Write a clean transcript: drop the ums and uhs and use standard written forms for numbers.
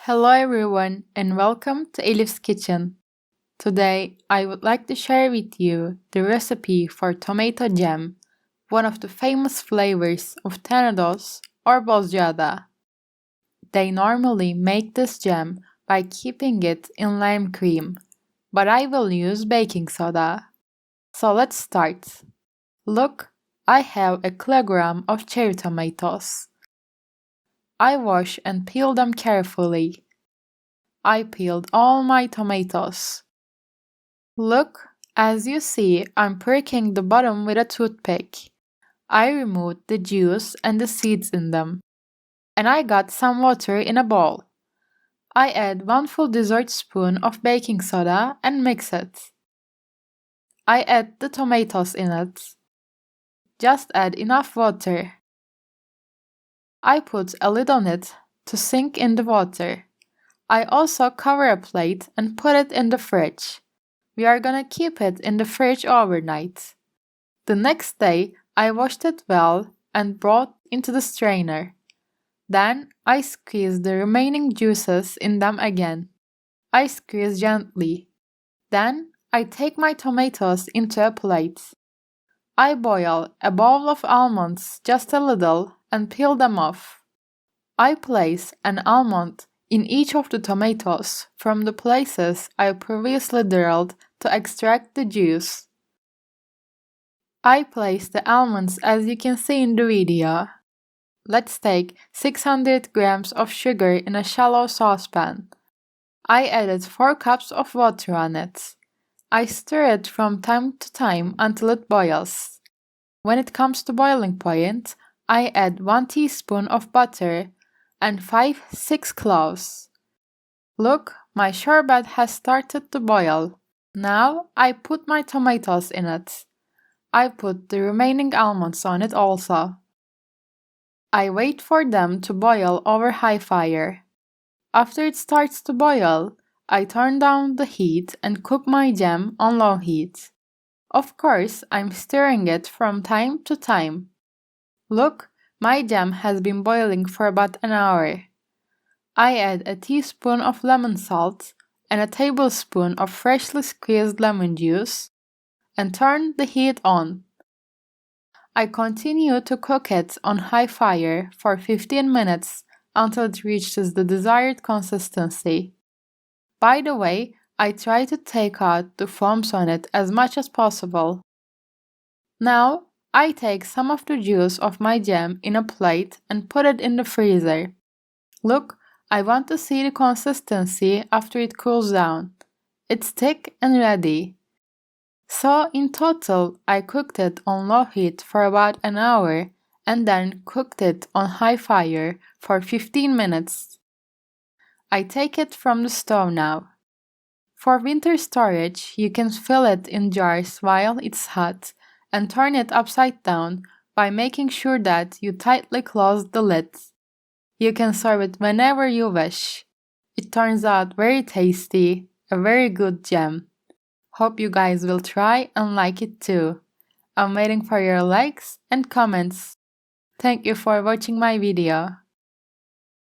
Hello everyone and welcome to Elif's Kitchen. Today I would like to share with you the recipe for tomato jam, one of the famous flavors of Tenedos or Bozcaada. They normally make this jam by keeping it in lime cream, but I will use baking soda. So let's start. Look, I have a kilogram of cherry tomatoes. I wash and peel them carefully. I peeled all my tomatoes. Look, as you see, I'm pricking the bottom with a toothpick. I removed the juice and the seeds in them. And I got some water in a bowl. I add 1 full dessert spoon of baking soda and mix it. I add the tomatoes in it. Just add enough water. I put a lid on it to sink in the water. I also cover a plate and put it in the fridge. We are gonna keep it in the fridge overnight. The next day, I washed it well and brought into the strainer. Then, I squeeze the remaining juices in them again. I squeeze gently. Then, I take my tomatoes into a plate. I boil a bowl of almonds just a little and peel them off. I place an almond in each of the tomatoes from the places I previously drilled to extract the juice. I place the almonds as you can see in the video. Let's take 600 grams of sugar in a shallow saucepan. I added 4 cups of water on it. I stir it from time to time until it boils. When it comes to boiling point, I add 1 teaspoon of butter and 5-6 cloves. Look, my sherbet has started to boil. Now I put my tomatoes in it. I put the remaining almonds on it also. I wait for them to boil over high fire. After it starts to boil, I turn down the heat and cook my jam on low heat. Of course, I'm stirring it from time to time. Look, my jam has been boiling for about an hour. I add a teaspoon of lemon salt and a tablespoon of freshly squeezed lemon juice and turn the heat on. I continue to cook it on high fire for 15 minutes until it reaches the desired consistency. By the way, I try to take out the foams on it as much as possible. Now, I take some of the juice of my jam in a plate and put it in the freezer. Look, I want to see the consistency after it cools down. It's thick and ready. So in total, I cooked it on low heat for about an hour and then cooked it on high fire for 15 minutes. I take it from the stove now. For winter storage, you can fill it in jars while it's hot and turn it upside down by making sure that you tightly close the lid. You can serve it whenever you wish. It turns out very tasty, a very good jam. Hope you guys will try and like it too. I'm waiting for your likes and comments. Thank you for watching my video.